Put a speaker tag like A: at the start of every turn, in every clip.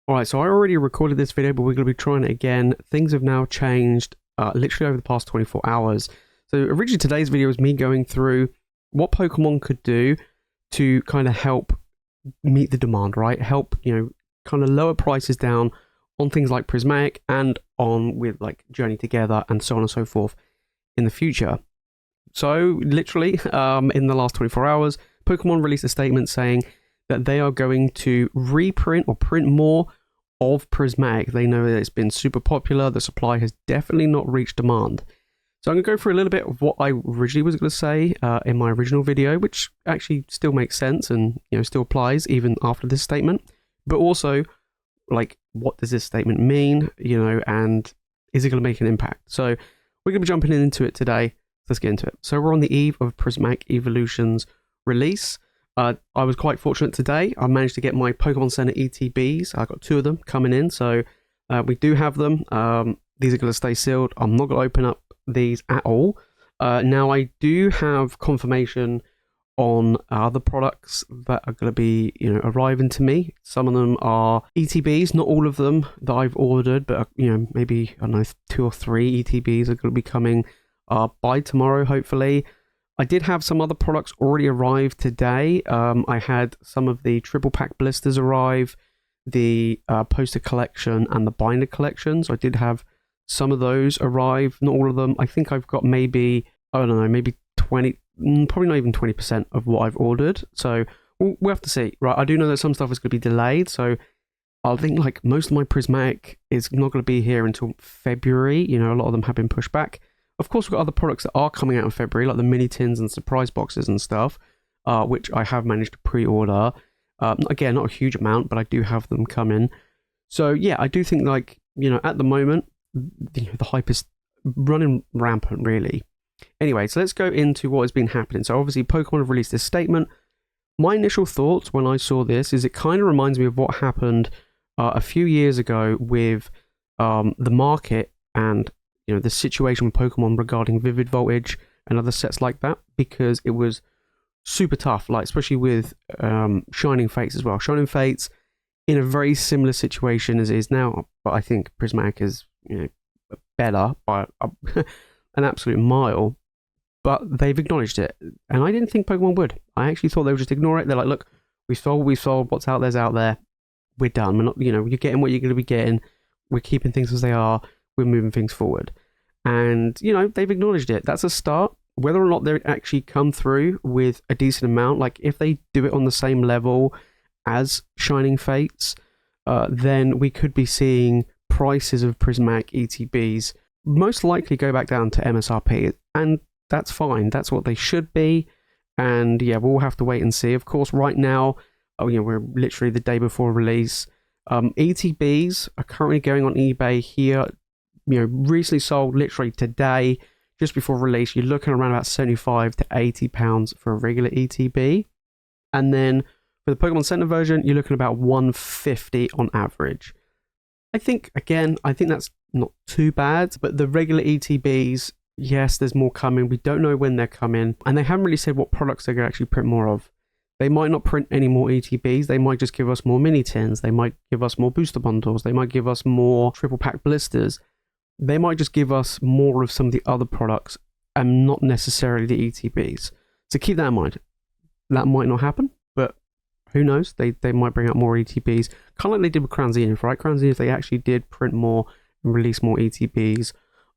A: Alright, so I already recorded this video, but we're going to be trying it again. Things have now changed literally over the past 24 hours. So originally today's video was me going through what Pokemon could do to kind of help meet the demand, right? Help, kind of lower prices down on things like Prismatic and on with like Journey Together and so on and so forth in the future. So literally in the last 24 hours, Pokemon released a statement saying that they are going to reprint or print more of Prismatic. They know that it's been super popular. The supply has definitely not reached demand. So I'm going to go through a little bit of what I originally was going to say in my original video, which actually still makes sense and still applies even after this statement. But also, like, what does this statement mean? And is it going to make an impact? So we're going to be jumping into it today. Let's get into it. So we're on the eve of Prismatic Evolution's release. I was quite fortunate today. I managed to get my Pokemon Center ETBs. I got 2 of them coming in, so we do have them. These are going to stay sealed. I'm not going to open up these at all. Now I do have confirmation on other products that are going to be, arriving to me. Some of them are ETBs, not all of them that I've ordered, but maybe, I don't know, 2 or 3 ETBs are going to be coming by tomorrow, hopefully. I did have some other products already arrive today. I had some of the triple pack blisters arrive, the poster collection and the binder collection. So I did have some of those arrive, not all of them. I think I've got maybe 20, probably not even 20% of what I've ordered. So we'll have to see, right? I do know that some stuff is going to be delayed. So I think like most of my Prismatic is not going to be here until February. A lot of them have been pushed back. Of course, we've got other products that are coming out in February, like the mini tins and surprise boxes and stuff, which I have managed to pre-order. Again, not a huge amount, but I do have them coming. So yeah, I do think like, at the moment, the hype is running rampant, really. Anyway, so let's go into what has been happening. So obviously, Pokemon have released this statement. My initial thoughts when I saw this is it kind of reminds me of what happened a few years ago with the market and the situation with Pokemon regarding Vivid Voltage and other sets like that, because it was super tough, like especially with Shining Fates as well. Shining Fates in a very similar situation as it is now, but I think Prismatic is better by an absolute mile, but they've acknowledged it, and I didn't think Pokemon would. I actually thought they would just ignore it. They're like, look, we sold, what's out there's out there, we're done. We're not, you're getting what you're going to be getting, we're keeping things as they are, we're moving things forward. And, they've acknowledged it. That's a start. Whether or not they actually come through with a decent amount, like if they do it on the same level as Shining Fates, then we could be seeing prices of Prismatic ETBs most likely go back down to MSRP. And that's fine. That's what they should be. And yeah, we'll have to wait and see. Of course, right now, we're literally the day before release. ETBs are currently going on eBay here. Recently sold literally today, just before release. You're looking around about 75 to 80 pounds for a regular ETB. And then for the Pokemon Center version, you're looking about 150 on average. I think that's not too bad, but the regular ETBs, yes, there's more coming. We don't know when they're coming, and they haven't really said what products they're going to actually print more of. They might not print any more ETBs. They might just give us more mini tins. They might give us more booster bundles. They might give us more triple pack blisters. They might just give us more of some of the other products and not necessarily the ETBs. So keep that in mind. That might not happen, but who knows? They might bring out more ETBs. Kind of like they did with Crown Zenith, right? Crown Zenith, they actually did print more and release more ETBs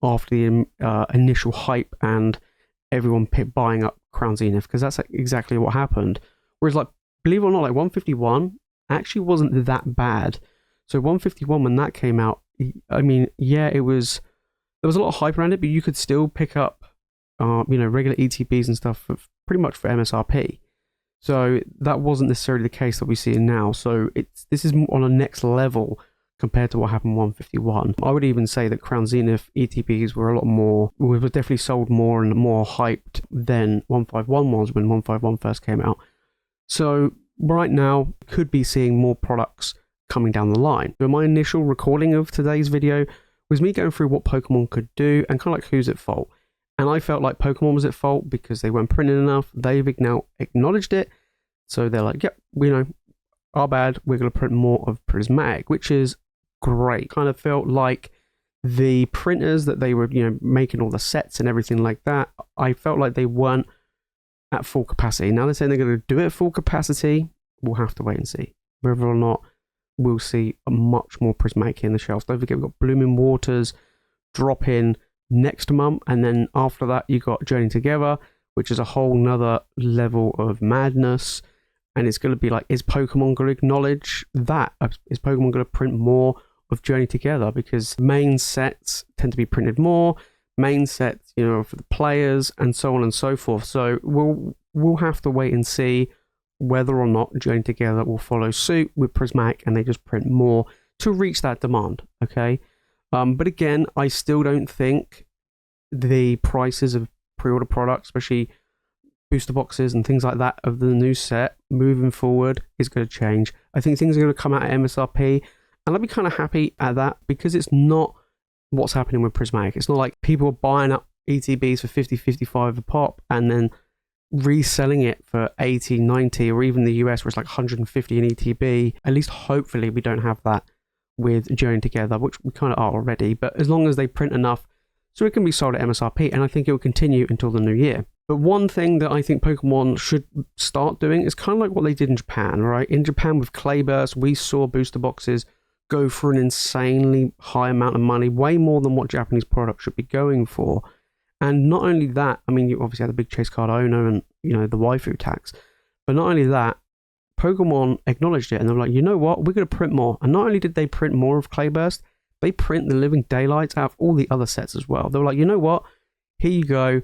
A: after the initial hype and everyone buying up Crown Zenith, because that's exactly what happened. Whereas, like, believe it or not, like 151 actually wasn't that bad. So 151, when that came out, I mean, yeah, there was a lot of hype around it, but you could still pick up, regular ETBs and stuff pretty much for MSRP. So that wasn't necessarily the case that we see now. So this is on a next level compared to what happened 151. I would even say that Crown Zenith ETBs were were definitely sold more and more hyped than 151 was when 151 first came out. So right now, could be seeing more products coming down the line. So my initial recording of today's video was me going through what Pokemon could do and kind of like who's at fault. And I felt like Pokemon was at fault because they weren't printing enough. They've now acknowledged it. So they're like, yep, our bad, we're going to print more of Prismatic, which is great. Kind of felt like the printers that they were, making all the sets and everything like that, I felt like they weren't at full capacity. Now they're saying they're going to do it at full capacity. We'll have to wait and see whether or not we'll see a much more Prismatic in the shelves. Don't forget, we've got Blooming Waters drop in next month, and then after that you got Journey Together, which is a whole nother level of madness. And it's going to be like, is Pokemon going to acknowledge that? Is Pokemon going to print more of Journey Together? Because main sets tend to be printed more, main sets, for the players, and so on and so forth. So we'll have to wait and see whether or not Journey Together will follow suit with Prismatic and they just print more to reach that demand. Okay, but again, I still don't think the prices of pre-order products, especially booster boxes and things like that of the new set moving forward, is going to change. I think things are going to come out at MSRP, and I'll be kind of happy at that, because it's not what's happening with Prismatic. It's not like people are buying up ETBs for 50, 55 a pop and then reselling it for 80, 90, or even the US where it's like 150 an ETB. At least hopefully we don't have that with Journey Together, which we kind of are already, but as long as they print enough so it can be sold at MSRP, and I think it will continue until the new year. But one thing that I think Pokemon should start doing is kind of like what they did in Japan, right? In Japan with Clayburst, we saw booster boxes go for an insanely high amount of money, way more than what Japanese products should be going for. And not only that, I mean, you obviously had the big chase card owner and, the waifu tax. But not only that, Pokemon acknowledged it and they were like, you know what, we're going to print more. And not only did they print more of Clayburst, they print the living daylights out of all the other sets as well. They were like, you know what, here you go,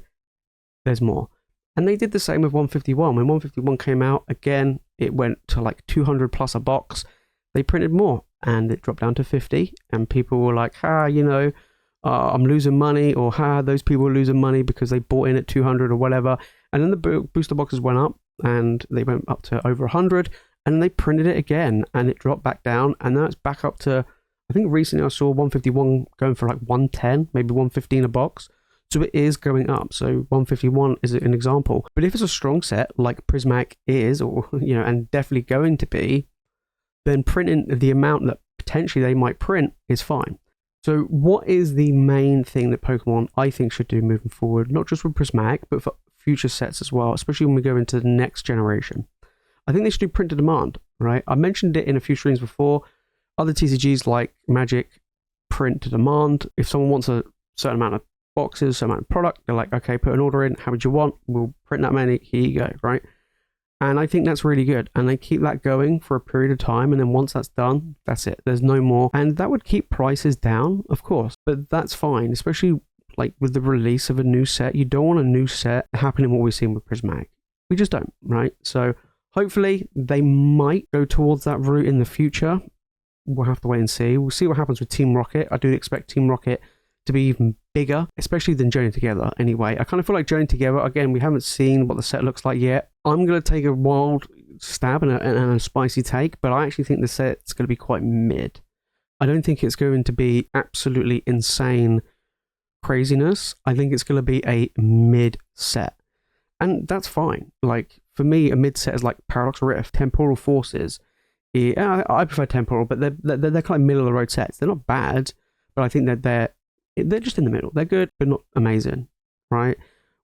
A: there's more. And they did the same with 151. When 151 came out, again, it went to like 200 plus a box. They printed more and it dropped down to 50. And people were like, I'm losing money, or those people are losing money because they bought in at 200 or whatever. And then the booster boxes went up and they went up to over 100, and then they printed it again and it dropped back down. And now it's back up to, I think recently I saw 151 going for like 110, maybe 115 a box. So it is going up. So 151 is an example. But if it's a strong set like Prismatic is, or, and definitely going to be, then printing the amount that potentially they might print is fine. So what is the main thing that Pokemon, I think, should do moving forward, not just with Prismatic, but for future sets as well, especially when we go into the next generation? I think they should do print to demand, right? I mentioned it in a few streams before. Other TCGs like Magic print to demand. If someone wants a certain amount of boxes, certain amount of product, they're like, okay, put an order in. How much you want? We'll print that many. Here you go, right? And I think that's really good. And they keep that going for a period of time. And then once that's done, that's it. There's no more. And that would keep prices down, of course. But that's fine, especially like with the release of a new set. You don't want a new set happening what we've seen with Prismatic. We just don't, right? So hopefully they might go towards that route in the future. We'll have to wait and see. We'll see what happens with Team Rocket. I do expect Team Rocket to be even bigger, especially than Journey Together anyway. I kind of feel like Journey Together, again, we haven't seen what the set looks like yet. I'm going to take a wild stab and a spicy take, but I actually think the set's going to be quite mid. I don't think it's going to be absolutely insane craziness. I think it's going to be a mid set. And that's fine. Like, for me, a mid set is like Paradox Rift, Temporal Forces. Yeah, I prefer Temporal, but they're kind of middle of the road sets. They're not bad, but I think that they're just in the middle. They're good, but not amazing, right?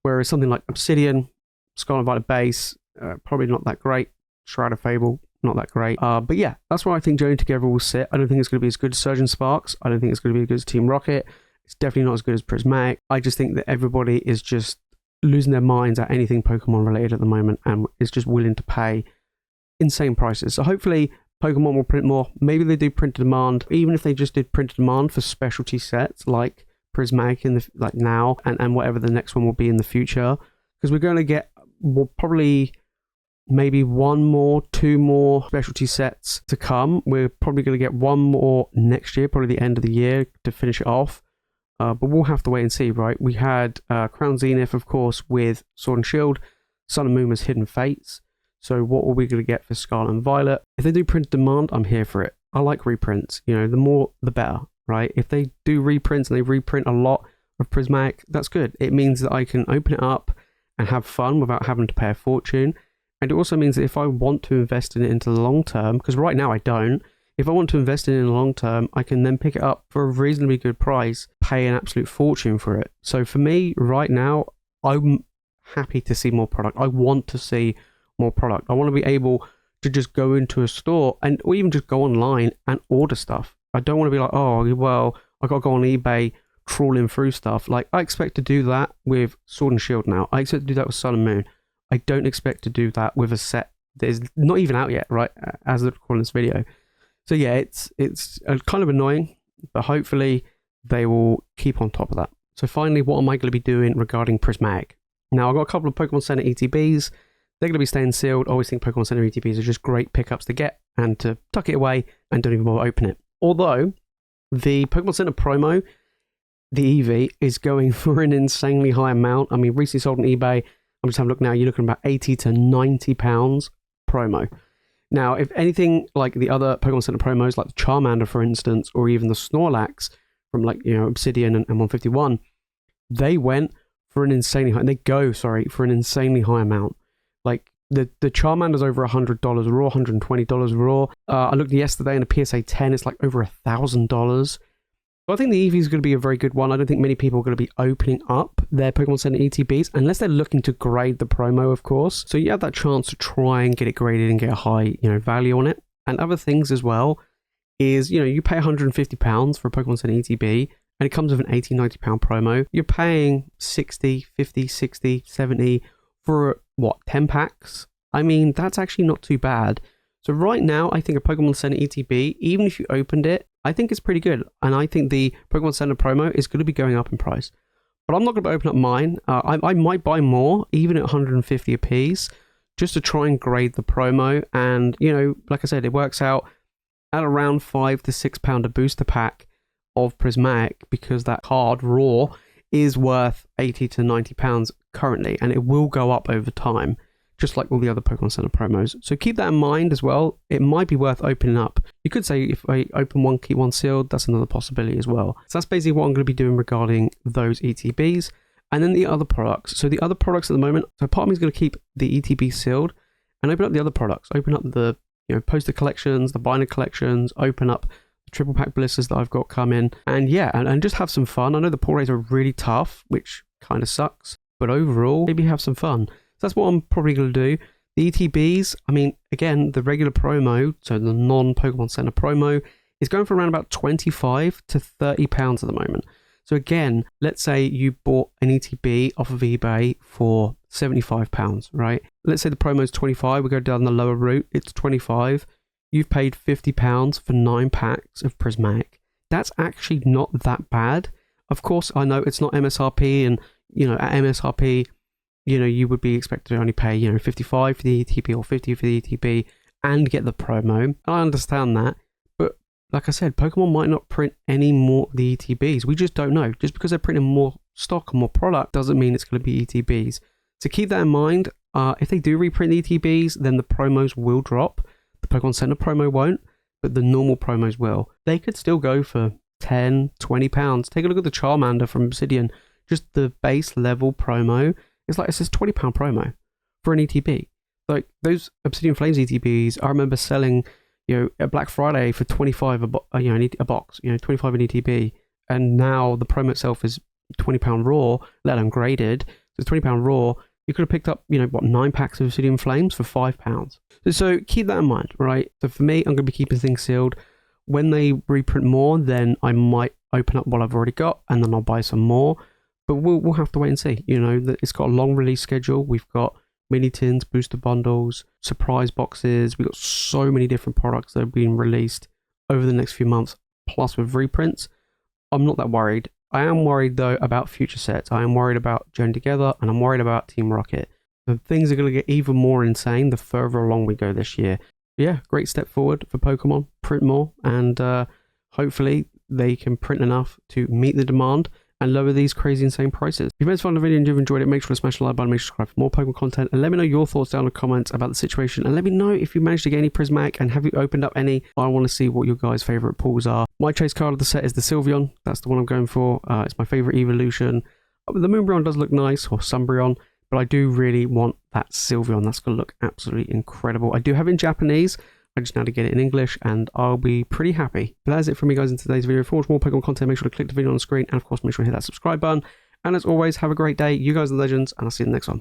A: Whereas something like Obsidian, Scarlet Violet Base, probably not that great. Shroud of Fable, not that great. But yeah, that's where I think Journey Together will sit. I don't think it's going to be as good as Surgeon Sparks. I don't think it's going to be as good as Team Rocket. It's definitely not as good as Prismatic. I just think that everybody is just losing their minds at anything Pokemon related at the moment and is just willing to pay insane prices. So hopefully Pokemon will print more. Maybe they do print to demand, even if they just did print to demand for specialty sets like Prismatic in the like now and whatever the next one will be in the future, because we're going to get probably maybe two more specialty sets to come. We're probably going to get one more next year, probably the end of the year to finish it off. But we'll have to wait and see, right? We had Crown Zenith, of course, with Sword and Shield. Sun and Moon was Hidden Fates. So what are we going to get for Scarlet and Violet? If they do print demand, I'm here for it. I like reprints. The more, the better, right? If they do reprints and they reprint a lot of Prismatic, that's good. It means that I can open it up and have fun without having to pay a fortune. And it also means that if I want to invest in it into the long term, because right now I don't, if I want to invest in it in the long term, I can then pick it up for a reasonably good price, pay an absolute fortune for it. So for me, right now, I'm happy to see more product. I want to see more product. I want to be able to just go into a store or even just go online and order stuff. I don't want to be like, oh, well, I got to go on eBay trawling through stuff. Like, I expect to do that with Sword and Shield now. I expect to do that with Sun and Moon. I don't expect to do that with a set that is not even out yet, right, as I'm recording this video. So yeah, it's kind of annoying, but hopefully they will keep on top of that. So finally, what am I going to be doing regarding Prismatic? Now, I've got a couple of Pokemon Center ETBs. They're going to be staying sealed. I always think Pokemon Center ETBs are just great pickups to get and to tuck it away and don't even bother open it. Although, the Pokemon Center promo, the EV, is going for an insanely high amount. I mean, recently sold on eBay. I'm just having a look now. You're looking at about 80 to 90 pounds promo. Now, if anything like the other Pokemon Center promos, like the Charmander, for instance, or even the Snorlax from Obsidian and 151, they went for an insanely high, for an insanely high amount. Like the Charmander's over $100 raw, $120 raw. I looked yesterday in a PSA 10, it's like over $1,000. So I think the EV is going to be a very good one. I don't think many people are going to be opening up their Pokemon Center ETBs unless they're looking to grade the promo, of course. So you have that chance to try and get it graded and get a high, value on it. And other things as well is, you pay £150 for a Pokemon Center ETB and it comes with an £80, £90 promo. You're paying 60, 50, 60, 70 for what, 10 packs? I mean, that's actually not too bad. So right now, I think a Pokemon Center ETB, even if you opened it, I think it's pretty good. And I think the Pokemon Center promo is going to be going up in price. But I'm not going to open up mine. I might buy more, even at 150 a piece, just to try and grade the promo. And, like I said, it works out at around £5 to £6 a booster pack of Prismatic, because that card, raw, is worth 80 to 90 pounds currently. And it will go up over time, just like all the other Pokemon Center promos. So keep that in mind as well. It might be worth opening up. You could say if I open one, keep one sealed. That's another possibility as well. So that's basically what I'm going to be doing regarding those ETBs. And then the other products. So the other products at the moment, so part of me is going to keep the ETB sealed and open up the other products. Open up the poster collections, the binder collections, open up the triple pack blisters that I've got coming. And yeah, and just have some fun. I know the pull rates are really tough, which kind of sucks. But overall, maybe have some fun. So that's what I'm probably going to do. The ETBs, I mean, again, the regular promo, so the non-Pokemon Center promo, is going for around about 25 to 30 pounds at the moment. So again, let's say you bought an ETB off of eBay for 75 pounds, right? Let's say the promo is 25, we go down the lower route, it's 25. You've paid 50 pounds for 9 packs of Prismatic. That's actually not that bad. Of course, I know it's not MSRP, and, at MSRP, you would be expected to only pay, 55 for the ETB or 50 for the ETB and get the promo. And I understand that. But like I said, Pokemon might not print any more of the ETBs. We just don't know. Just because they're printing more stock and more product doesn't mean it's going to be ETBs. So keep that in mind. If they do reprint the ETBs, then the promos will drop. The Pokemon Center promo won't, but the normal promos will. They could still go for 10, 20 pounds. Take a look at the Charmander from Obsidian. Just the base level promo. It's like, it says £20 promo for an ETB. Like those Obsidian Flames ETBs, I remember selling, at Black Friday for 25 a box, 25 an ETB. And now the promo itself is £20 raw, let alone graded. So it's £20 raw. You could have picked up, 9 packs of Obsidian Flames for £5. So keep that in mind, right? So for me, I'm going to be keeping things sealed. When they reprint more, then I might open up what I've already got and then I'll buy some more. But we'll have to wait and see. It's got a long release schedule. We've got mini tins, booster bundles, surprise boxes. We've got so many different products that are being released over the next few months. Plus with reprints, I'm not that worried. I am worried though about future sets. I am worried about Journey Together and I'm worried about Team Rocket. The things are going to get even more insane the further along we go this year. Yeah, great step forward for Pokemon. Print more and hopefully they can print enough to meet the demand and lower these crazy insane prices. If you guys found the video and you've enjoyed it, make sure to smash the like button, make sure to subscribe for more Pokemon content, and let me know your thoughts down in the comments about the situation, and let me know if you managed to get any Prismatic and have you opened up any. I want to see what your guys' favourite pulls are. My chase card of the set is the Sylveon. That's the one I'm going for. It's my favourite evolution. The Moonbryon does look nice, or Sunbryon, but I do really want that Sylveon. That's going to look absolutely incredible. I do have it in Japanese. I just know how to get it in English, and I'll be pretty happy. But that is it for me, guys, in today's video. If you want more Pokemon content, make sure to click the video on the screen, and of course, make sure to hit that subscribe button. And as always, have a great day. You guys are legends, and I'll see you in the next one.